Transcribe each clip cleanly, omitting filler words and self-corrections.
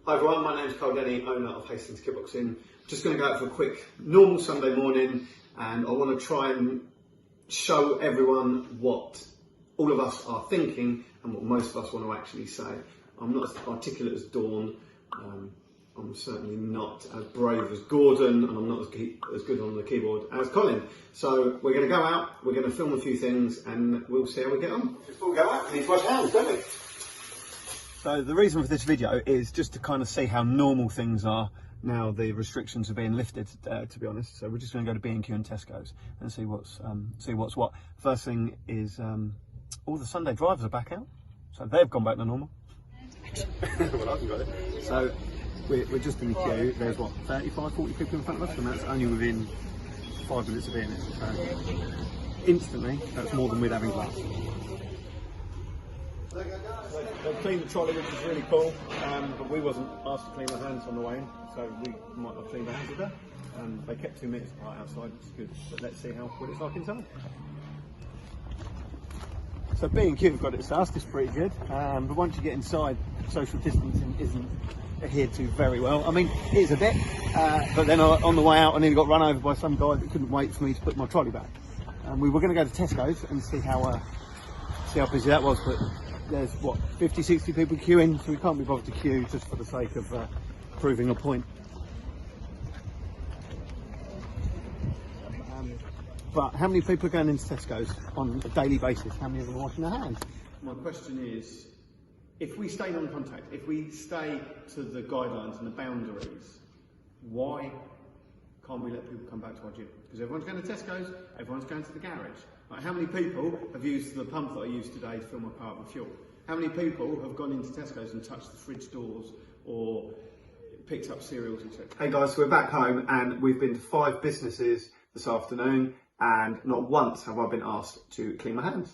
Hi everyone, my name is Carl Denny, owner of Hastings Kickboxing. Just going to go out for a quick normal Sunday morning, and I want to try and show everyone what all of us are thinking and what most of us want to actually say. I'm not as articulate as Dawn, I'm certainly not as brave as Gordon, and I'm not as good on the keyboard as Colin. So we're going to go out, we're going to film a few things, and we'll see how we get on. Before we go out, we need to wash our hands, don't we? So the reason for this video is just to kind of see how normal things are now the restrictions are being lifted, to be honest. So we're just going to go to B&Q and Tesco's and see what's what. First thing is all the Sunday drivers are back out, so they've gone back to normal. Well, I haven't got it. So we're just in the queue. There's what, 35, 40 people in front of us, and that's only within 5 minutes of being it. So instantly, that's more than we'd have in class. They cleaned the trolley, which is really cool, but we wasn't asked to clean our hands on the way in, so we might not clean our hands either. They kept 2 minutes apart outside, which is good, but let's see what it's like inside. So B&Q have got its house, it's pretty good, but once you get inside, social distancing isn't adhered to very well. I mean, it is a bit, but then on the way out I nearly got run over by some guy that couldn't wait for me to put my trolley back. We were going to go to Tesco's and see how busy that was, but there's what, 50, 60 people queuing, so we can't be bothered to queue just for the sake of proving a point. But how many people are going into Tesco's on a daily basis? How many of them are washing their hands? My question is, if we stay non-contact, if we stay to the guidelines and the boundaries, why can't we let people come back to our gym? Because everyone's going to Tesco's, everyone's going to the garage. Like, how many people have used the pump that I used today to fill my car up with fuel? How many people have gone into Tesco's and touched the fridge doors or picked up cereals, etc.? Hey guys, so we're back home and we've been to 5 businesses this afternoon, and not once have I been asked to clean my hands.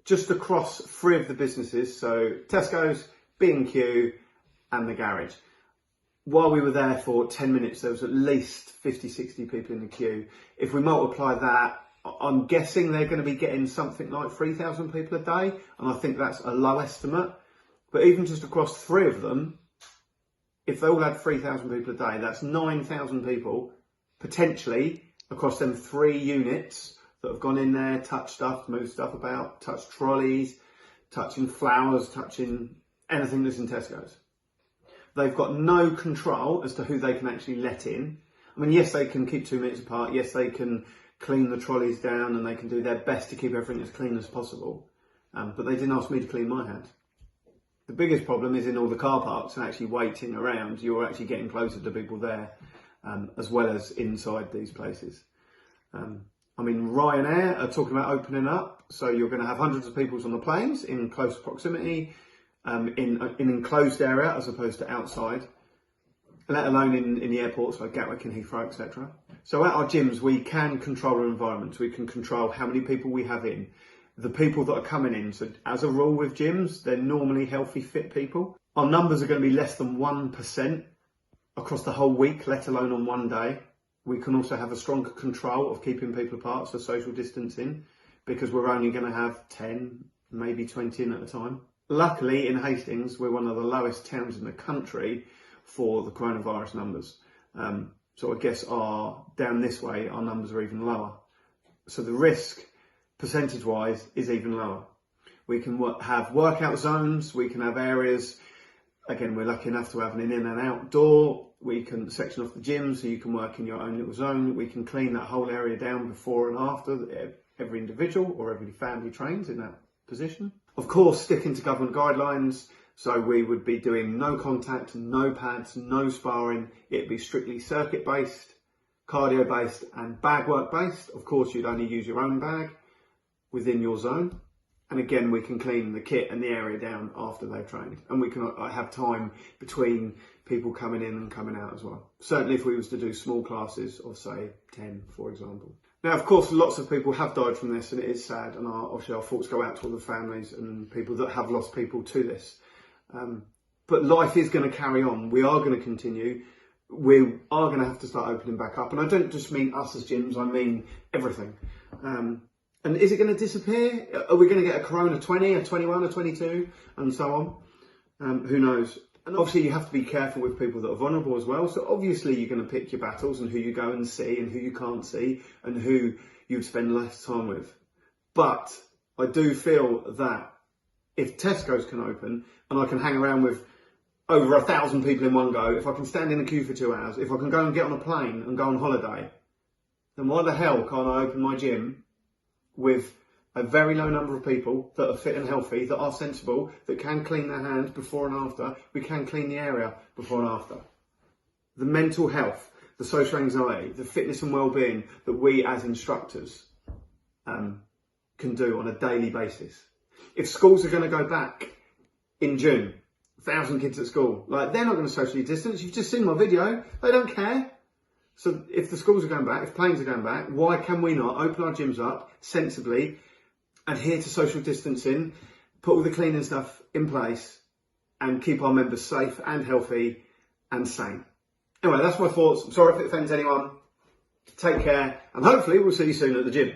Just across 3 of the businesses, so Tesco's, B&Q and the garage. While we were there for 10 minutes, there was at least 50, 60 people in the queue. If we multiply that, I'm guessing they're going to be getting something like 3,000 people a day, and I think that's a low estimate. But even just across 3 of them, if they all had 3,000 people a day, that's 9,000 people, potentially, across them 3 units that have gone in there, touched stuff, moved stuff about, touched trolleys, touching flowers, touching anything that's in Tesco's. They've got no control as to who they can actually let in. I mean, yes, they can keep 2 minutes apart. Yes, they can clean the trolleys down and they can do their best to keep everything as clean as possible. But they didn't ask me to clean my hands. The biggest problem is in all the car parks and actually waiting around. You're actually getting closer to people there, as well as inside these places. I mean, Ryanair are talking about opening up. So you're going to have hundreds of people on the planes in close proximity. In an enclosed area as opposed to outside, let alone in the airports like Gatwick and Heathrow, etc. So at our gyms, we can control our environment. We can control how many people we have in, the people that are coming in. So as a rule with gyms, they're normally healthy, fit people. Our numbers are going to be less than 1% across the whole week, let alone on one day. We can also have a stronger control of keeping people apart, so social distancing, because we're only going to have 10, maybe 20 in at a time. Luckily, in Hastings, we're one of the lowest towns in the country for the coronavirus numbers. So I guess down this way, our numbers are even lower. So the risk, percentage-wise, is even lower. We can have workout zones, we can have areas, again, we're lucky enough to have an in and outdoor. We can section off the gym so you can work in your own little zone. We can clean that whole area down before and after every individual or every family trains in that position. Of course, sticking to government guidelines, so we would be doing no contact, no pads, no sparring. It'd be strictly circuit-based, cardio-based and bag work-based. Of course, you'd only use your own bag within your zone. And again, we can clean the kit and the area down after they've trained. And we can have time between people coming in and coming out as well. Certainly if we was to do small classes of, say, 10, for example. Now, of course, lots of people have died from this, and it is sad, and obviously our thoughts go out to all the families and people that have lost people to this. But life is going to carry on. We are going to continue. We are going to have to start opening back up. And I don't just mean us as gyms, I mean everything. And is it going to disappear? Are we going to get a Corona 20, a 21, a 22, and so on? Who knows? And obviously you have to be careful with people that are vulnerable as well. So obviously you're going to pick your battles and who you go and see and who you can't see and who you'd spend less time with. But I do feel that if Tesco's can open and I can hang around with over 1,000 people in one go, if I can stand in a queue for 2 hours, if I can go and get on a plane and go on holiday, then why the hell can't I open my gym with a very low number of people that are fit and healthy, that are sensible, that can clean their hands before and after. We can clean the area before and after. The mental health, the social anxiety, the fitness and well-being that we as instructors can do on a daily basis. If schools are going to go back in June, 1,000 kids at school, like they're not going to socially distance. You've just seen my video. They don't care. So if the schools are going back, if planes are going back, why can we not open our gyms up sensibly, adhere to social distancing, put all the cleaning stuff in place and keep our members safe and healthy and sane? Anyway, that's my thoughts. I'm sorry if it offends anyone. Take care and hopefully we'll see you soon at the gym.